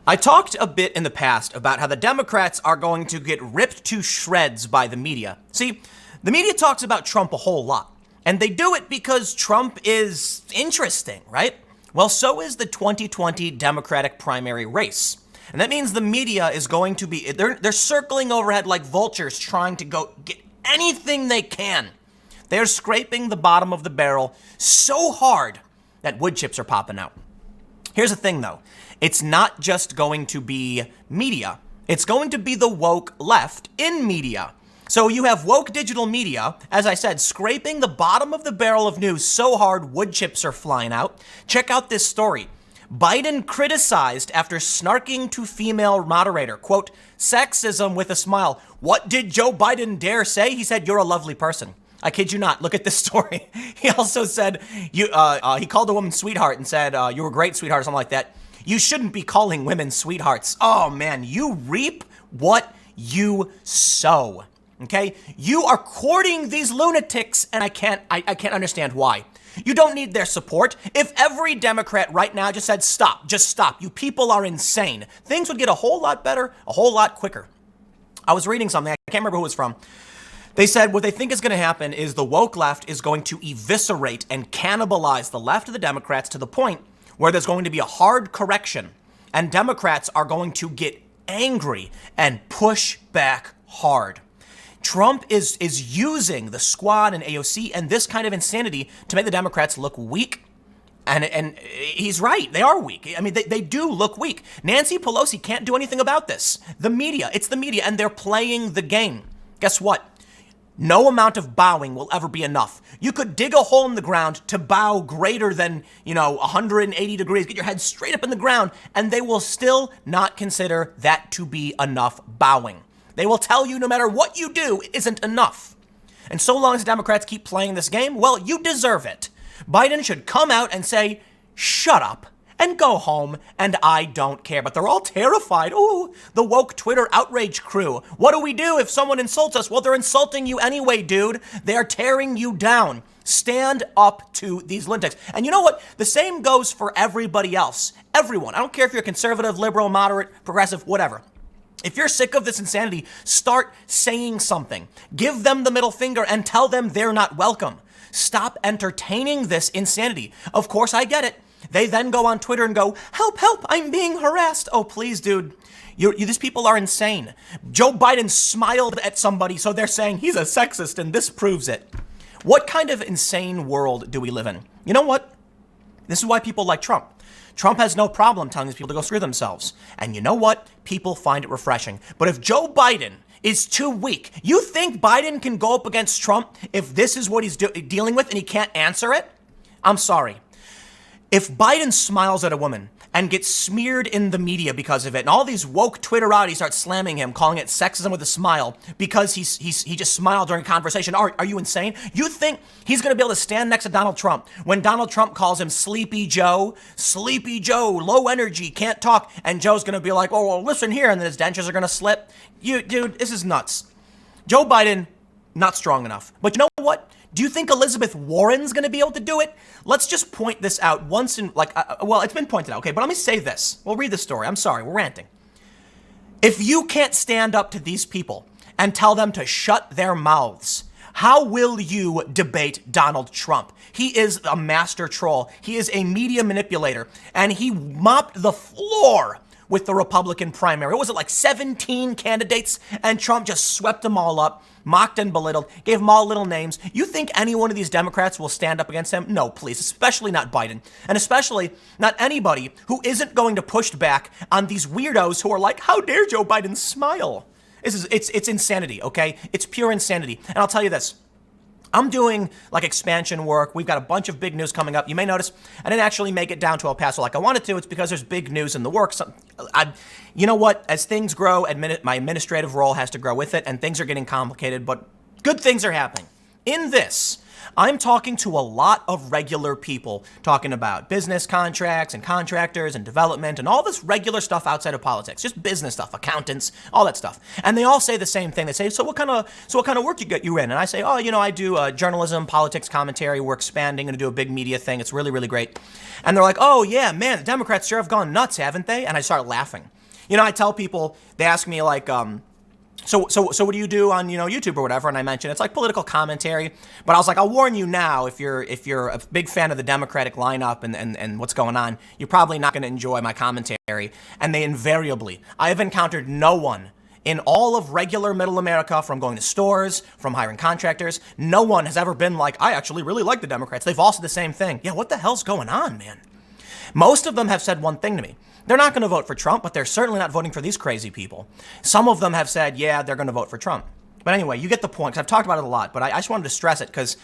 I talked a bit in the past about how the Democrats are going to get ripped to shreds by the media. See, the media talks about Trump a whole lot, and they do it because Trump is interesting, right? Well, so is the 2020 Democratic primary race. And that means the media is going to be, they're circling overhead like vultures trying to go get anything they can. They're scraping the bottom of the barrel so hard that wood chips are popping out. Here's the thing, though. It's not just going to be media. It's going to be the woke left in media. So you have woke digital media, as I said, scraping the bottom of the barrel of news so hard wood chips are flying out. Check out this story. Biden criticized after snarking to female moderator. Quote, sexism with a smile. What did Joe Biden dare say? He said, you're a lovely person. I kid you not. Look at this story. He also said, he called a woman sweetheart and said, you were great, sweetheart, or something like that. You shouldn't be calling women sweethearts. Oh, man, you reap what you sow. Okay? You are courting these lunatics, and I can't understand why. You don't need their support. If every Democrat right now just said, stop, just stop. You people are insane. Things would get a whole lot better, a whole lot quicker. I was reading something. I can't remember who it was from. They said what they think is going to happen is the woke left is going to eviscerate and cannibalize the left of the Democrats to the point where there's going to be a hard correction, and Democrats are going to get angry and push back hard. Trump is using the squad and AOC and this kind of insanity to make the Democrats look weak. And he's right. They are weak. I mean, they do look weak. Nancy Pelosi can't do anything about this. The media, it's the media, and they're playing the game. Guess what? No amount of bowing will ever be enough. You could dig a hole in the ground to bow greater than, 180 degrees, get your head straight up in the ground, and they will still not consider that to be enough bowing. They will tell you no matter what you do, it isn't enough. And so long as the Democrats keep playing this game, well, you deserve it. Biden should come out and say, shut up and go home, and I don't care. But they're all terrified. Ooh, the woke Twitter outrage crew. What do we do if someone insults us? Well, they're insulting you anyway, dude. They're tearing you down. Stand up to these lunatics. And you know what? The same goes for everybody else. Everyone. I don't care if you're conservative, liberal, moderate, progressive, whatever. If you're sick of this insanity, start saying something. Give them the middle finger and tell them they're not welcome. Stop entertaining this insanity. Of course, I get it. They then go on Twitter and go, help, help, I'm being harassed. Oh, please, dude. These people are insane. Joe Biden smiled at somebody, so they're saying he's a sexist, and this proves it. What kind of insane world do we live in? You know what? This is why people like Trump. Trump has no problem telling these people to go screw themselves. And you know what? People find it refreshing. But if Joe Biden is too weak, you think Biden can go up against Trump if this is what he's dealing with and he can't answer it? I'm sorry. If Biden smiles at a woman and gets smeared in the media because of it, and all these woke Twitterati start slamming him, calling it sexism with a smile because he just smiled during a conversation. Are you insane? You think he's going to be able to stand next to Donald Trump when Donald Trump calls him Sleepy Joe, low energy, can't talk, and Joe's going to be like, oh, well, listen here, and then his dentures are going to slip? Dude, this is nuts. Joe Biden, not strong enough. But you know what? Do you think Elizabeth Warren's going to be able to do it? Let's just point this out once in, it's been pointed out, okay? But let me say this. We'll read the story. I'm sorry, we're ranting. If you can't stand up to these people and tell them to shut their mouths, how will you debate Donald Trump? He is a master troll. He is a media manipulator, and he mopped the floor with the Republican primary. What was it, like 17 candidates? And Trump just swept them all up, mocked and belittled, gave them all little names. You think any one of these Democrats will stand up against him? No, please, especially not Biden. And especially not anybody who isn't going to push back on these weirdos who are like, how dare Joe Biden smile? It's insanity, okay? It's pure insanity. And I'll tell you this. I'm doing expansion work. We've got a bunch of big news coming up. You may notice I didn't actually make it down to El Paso like I wanted to. It's because there's big news in the works. You know what? As things grow, my administrative role has to grow with it, and things are getting complicated, but good things are happening. In this, I'm talking to a lot of regular people talking about business contracts and contractors and development and all this regular stuff outside of politics, just business stuff, accountants, all that stuff. And they all say the same thing. They say, so what kind of work you in? And I say, oh, I do journalism, politics, commentary. We're expanding and do a big media thing. It's really, really great. And they're like, oh yeah, man, the Democrats sure have gone nuts, haven't they? And I start laughing. I tell people, they ask me like, so what do you do on, YouTube or whatever? And I mention it's like political commentary. But I was like, I'll warn you now, if you're a big fan of the Democratic lineup and what's going on, you're probably not going to enjoy my commentary. And they invariably, I have encountered no one in all of regular middle America, from going to stores, from hiring contractors, no one has ever been like, I actually really like the Democrats. They've all said the same thing. Yeah, what the hell's going on, man? Most of them have said one thing to me. They're not going to vote for Trump, but they're certainly not voting for these crazy people. Some of them have said, yeah, they're going to vote for Trump. But anyway, you get the point, because I've talked about it a lot, but I just wanted to stress it, because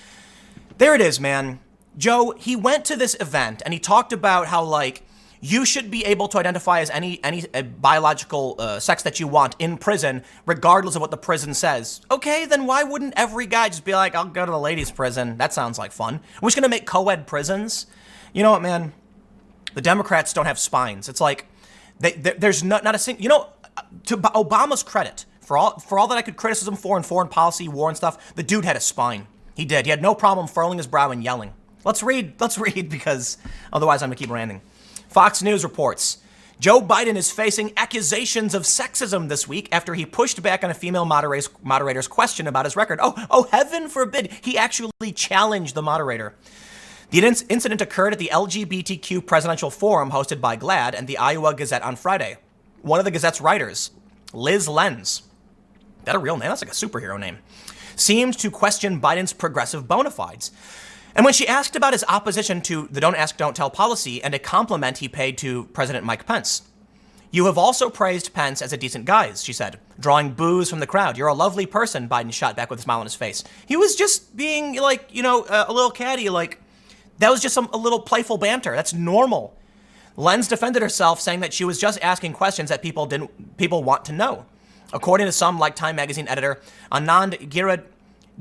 there it is, man. Joe, he went to this event, and he talked about how, like, you should be able to identify as any biological sex that you want in prison, regardless of what the prison says. Okay, then why wouldn't every guy just be like, I'll go to the ladies' prison? That sounds like fun. We're just going to make co-ed prisons? You know what, man? The Democrats don't have spines. It's like there's not a single. To Obama's credit, for all that I could criticize him for in foreign policy, war and stuff, the dude had a spine. He did. He had no problem furrowing his brow and yelling. Let's read because otherwise I'm gonna keep ranting. Fox News reports Joe Biden is facing accusations of sexism this week after he pushed back on a female moderator's question about his record. Oh, heaven forbid! He actually challenged the moderator. The incident occurred at the LGBTQ presidential forum hosted by GLAAD and the Iowa Gazette on Friday. One of the Gazette's writers, Liz Lenz, is that a real name? That's like a superhero name, seemed to question Biden's progressive bona fides. And when she asked about his opposition to the Don't Ask, Don't Tell policy and a compliment he paid to President Mike Pence. You have also praised Pence as a decent guy, she said, drawing boos from the crowd. You're a lovely person, Biden shot back with a smile on his face. He was just being like, a little catty, like, that was just a little playful banter. That's normal. Lenz defended herself, saying that she was just asking questions that people want to know. According to some, like Time magazine editor Anand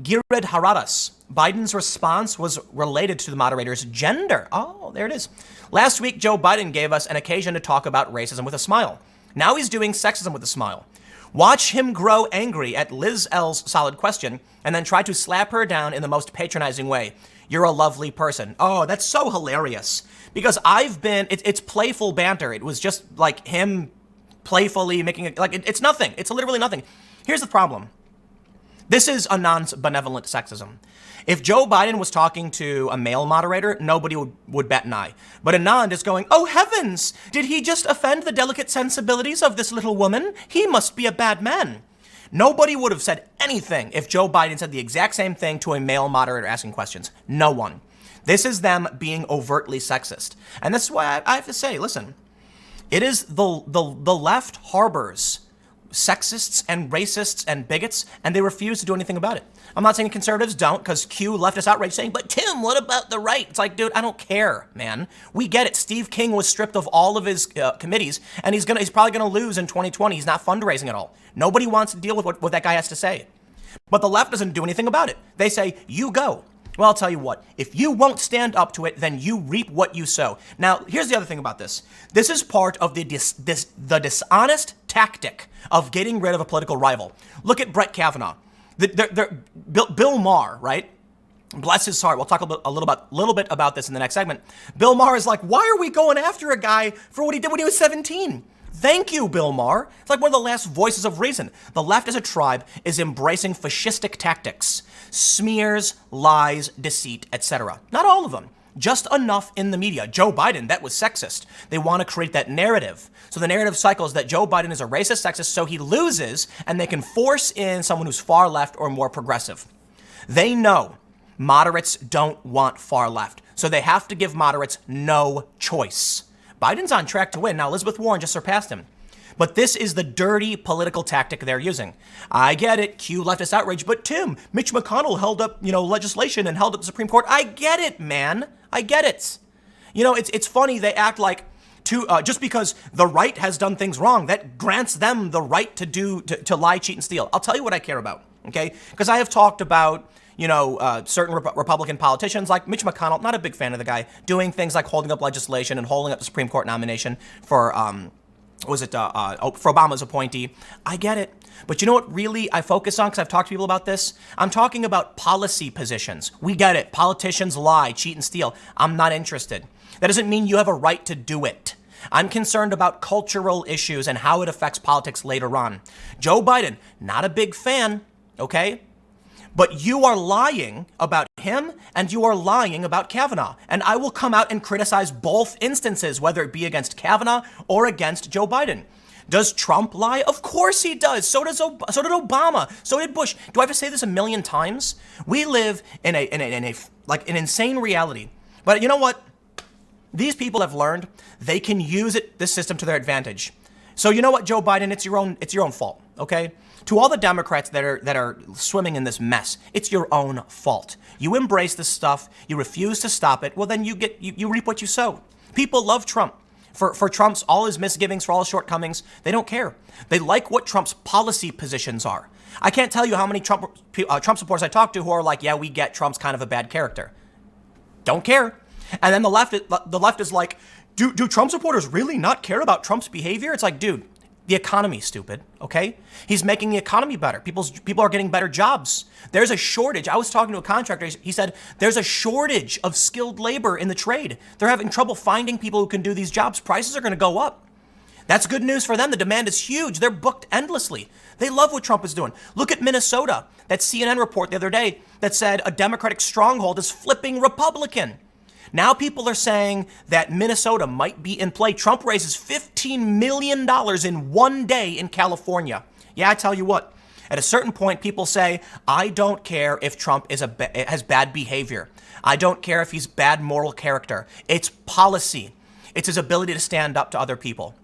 Giridharadas, Biden's response was related to the moderator's gender. Oh, there it is. Last week, Joe Biden gave us an occasion to talk about racism with a smile. Now he's doing sexism with a smile. Watch him grow angry at Liz L's solid question and then try to slap her down in the most patronizing way. You're a lovely person. Oh, that's so hilarious. Because it's playful banter. It was just like him playfully making it, like, it's nothing. It's literally nothing. Here's the problem. This is Anand's benevolent sexism. If Joe Biden was talking to a male moderator, nobody would bat an eye. But Anand is going, oh heavens, did he just offend the delicate sensibilities of this little woman? He must be a bad man. Nobody would have said anything if Joe Biden said the exact same thing to a male moderator asking questions. No one. This is them being overtly sexist. And this is why I have to say, listen, it is the left harbors sexists and racists and bigots, and they refuse to do anything about it. I'm not saying conservatives don't, because Q leftist outrage saying, but Tim, what about the right? It's like, dude, I don't care, man. We get it. Steve King was stripped of all of his committees, and he's probably gonna lose in 2020. He's not fundraising at all. Nobody wants to deal with what that guy has to say. But the left doesn't do anything about it. They say, you go. Well, I'll tell you what, if you won't stand up to it, then you reap what you sow. Now, here's the other thing about this. This is part of the dishonest tactic of getting rid of a political rival. Look at Brett Kavanaugh. Bill Maher, right? Bless his heart. We'll talk a little bit about this in the next segment. Bill Maher is like, why are we going after a guy for what he did when he was 17? Thank you, Bill Maher. It's like one of the last voices of reason. The left as a tribe is embracing fascistic tactics, smears, lies, deceit, etc. Not all of them, just enough in the media. Joe Biden, that was sexist. They want to create that narrative. So the narrative cycles that Joe Biden is a racist, sexist, so he loses, and they can force in someone who's far left or more progressive. They know moderates don't want far left, so they have to give moderates no choice. Biden's on track to win. Now, Elizabeth Warren just surpassed him. But this is the dirty political tactic they're using. I get it, cue leftist outrage, but Tim, Mitch McConnell held up, legislation and held up the Supreme Court. I get it, man. I get it. It's funny they act like just because the right has done things wrong, that grants them the right to lie, cheat, and steal. I'll tell you what I care about, okay? Because I have talked about, certain Republican politicians like Mitch McConnell, not a big fan of the guy, doing things like holding up legislation and holding up the Supreme Court nomination for, for Obama's appointee. I get it. But you know what really I focus on, because I've talked to people about this? I'm talking about policy positions. We get it. Politicians lie, cheat, and steal. I'm not interested. That doesn't mean you have a right to do it. I'm concerned about cultural issues and how it affects politics later on. Joe Biden, not a big fan, okay? But you are lying about him and you are lying about Kavanaugh. And I will come out and criticize both instances, whether it be against Kavanaugh or against Joe Biden. Does Trump lie? Of course he does. So did Obama. So did Bush. Do I have to say this a million times? We live in an insane reality. But you know what? These people have learned they can use this system to their advantage. So you know what, Joe Biden, it's your own fault, okay? To all the Democrats that are swimming in this mess, it's your own fault. You embrace this stuff, you refuse to stop it, well then you reap what you sow. People love Trump. For Trump's, all his misgivings, for all his shortcomings, they don't care. They like what Trump's policy positions are. I can't tell you how many Trump supporters I talk to who are like, yeah, we get Trump's kind of a bad character. Don't care. And then the left is like, do Trump supporters really not care about Trump's behavior? It's like, dude, the economy's stupid, okay? He's making the economy better. People are getting better jobs. There's a shortage. I was talking to a contractor. He said there's a shortage of skilled labor in the trade. They're having trouble finding people who can do these jobs. Prices are going to go up. That's good news for them. The demand is huge. They're booked endlessly. They love what Trump is doing. Look at Minnesota. That CNN report the other day that said a Democratic stronghold is flipping Republican. Now people are saying that Minnesota might be in play. Trump raises $15 million in one day in California. Yeah, I tell you what, at a certain point, people say, I don't care if Trump has bad behavior. I don't care if he's bad moral character. It's policy. It's his ability to stand up to other people.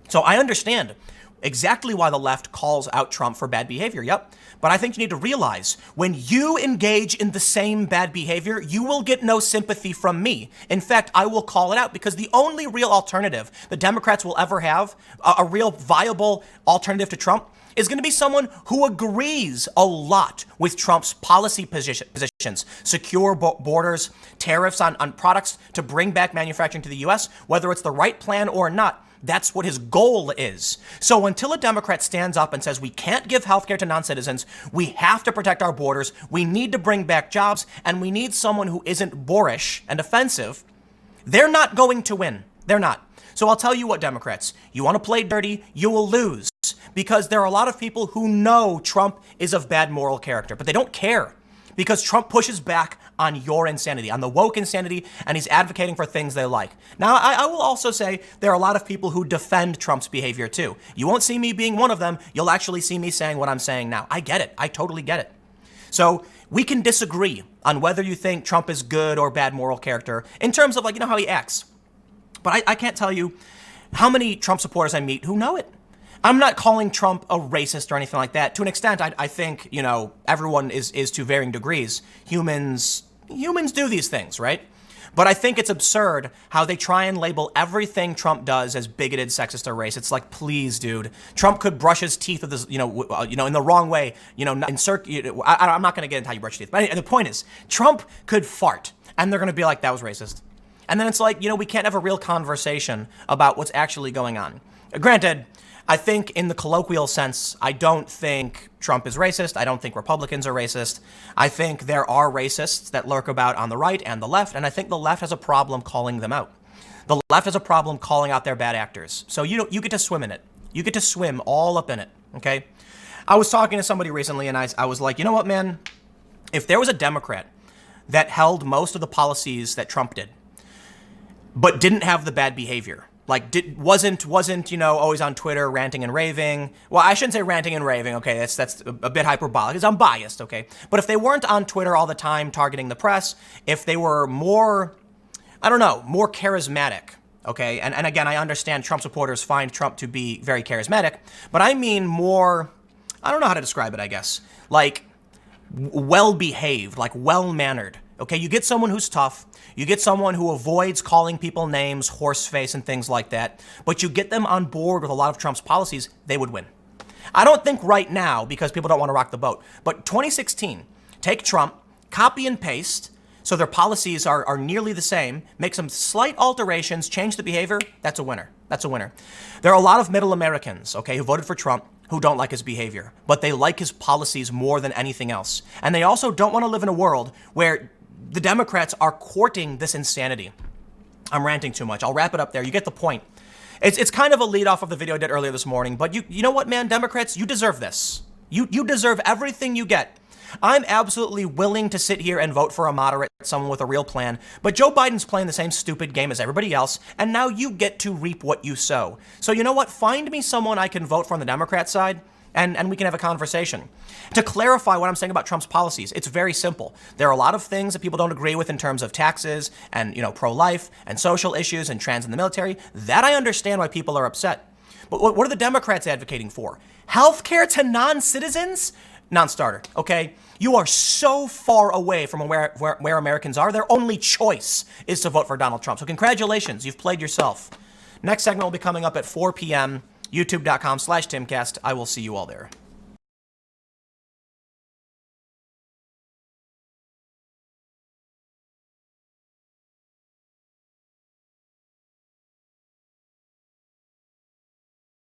So I understand exactly why the left calls out Trump for bad behavior. Yep. But I think you need to realize when you engage in the same bad behavior, you will get no sympathy from me. In fact, I will call it out because the only real alternative the Democrats will ever have, a real viable alternative to Trump, is going to be someone who agrees a lot with Trump's policy positions, secure borders, tariffs on products to bring back manufacturing to the U.S., whether it's the right plan or not. That's what his goal is. So until a Democrat stands up and says we can't give healthcare to non-citizens, we have to protect our borders, we need to bring back jobs, and we need someone who isn't boorish and offensive, they're not going to win. They're not. So I'll tell you what, Democrats, you want to play dirty, you will lose. Because there are a lot of people who know Trump is of bad moral character, but they don't care. Because Trump pushes back on your insanity, on the woke insanity, and he's advocating for things they like. Now, I will also say there are a lot of people who defend Trump's behavior too. You won't see me being one of them. You'll actually see me saying what I'm saying now. I get it. I totally get it. So we can disagree on whether you think Trump is good or bad moral character in terms of how he acts. But I can't tell you how many Trump supporters I meet who know it. I'm not calling Trump a racist or anything like that. To an extent, I think, everyone is to varying degrees. Humans do these things, right? But I think it's absurd how they try and label everything Trump does as bigoted, sexist, or racist. It's like, please, dude. Trump could brush his teeth with his, in the wrong way. I'm not going to get into how you brush your teeth. But anyway, the point is, Trump could fart, and they're going to be like, that was racist. And then it's like, we can't have a real conversation about what's actually going on. Granted, I think in the colloquial sense, I don't think Trump is racist. I don't think Republicans are racist. I think there are racists that lurk about on the right and the left, and I think the left has a problem calling them out. The left has a problem calling out their bad actors. So you get to swim in it. You get to swim all up in it, okay? I was talking to somebody recently, and I was like, you know what, man? If there was a Democrat that held most of the policies that Trump did, but didn't have the bad behavior, wasn't always on Twitter ranting and raving. Well, I shouldn't say ranting and raving. Okay, that's a bit hyperbolic because I'm biased. Okay, but if they weren't on Twitter all the time targeting the press, if they were more charismatic. Okay, and again, I understand Trump supporters find Trump to be very charismatic, but I mean more. I don't know how to describe it. I guess well behaved, well mannered. Okay, you get someone who's tough. You get someone who avoids calling people names, horseface, and things like that. But you get them on board with a lot of Trump's policies, they would win. I don't think right now, because people don't want to rock the boat, but 2016, take Trump, copy and paste, so their policies are nearly the same, make some slight alterations, change the behavior, that's a winner. That's a winner. There are a lot of middle Americans, okay, who voted for Trump who don't like his behavior, but they like his policies more than anything else. And they also don't want to live in a world where the Democrats are courting this insanity. I'm ranting too much. I'll wrap it up there. You get the point. It's kind of a lead off of the video I did earlier this morning, but you know what, man? Democrats, you deserve this. You deserve everything you get. I'm absolutely willing to sit here and vote for a moderate, someone with a real plan, but Joe Biden's playing the same stupid game as everybody else, and now you get to reap what you sow. So you know what? Find me someone I can vote for on the Democrat side, and we can have a conversation. To clarify what I'm saying about Trump's policies, it's very simple. There are a lot of things that people don't agree with in terms of taxes and, pro-life and social issues and trans in the military. That I understand why people are upset. But what are the Democrats advocating for? Healthcare to non-citizens? Non-starter, okay? You are so far away from where Americans are. Their only choice is to vote for Donald Trump. So congratulations, you've played yourself. Next segment will be coming up at 4 p.m. youtube.com/Timcast. I will see you all there.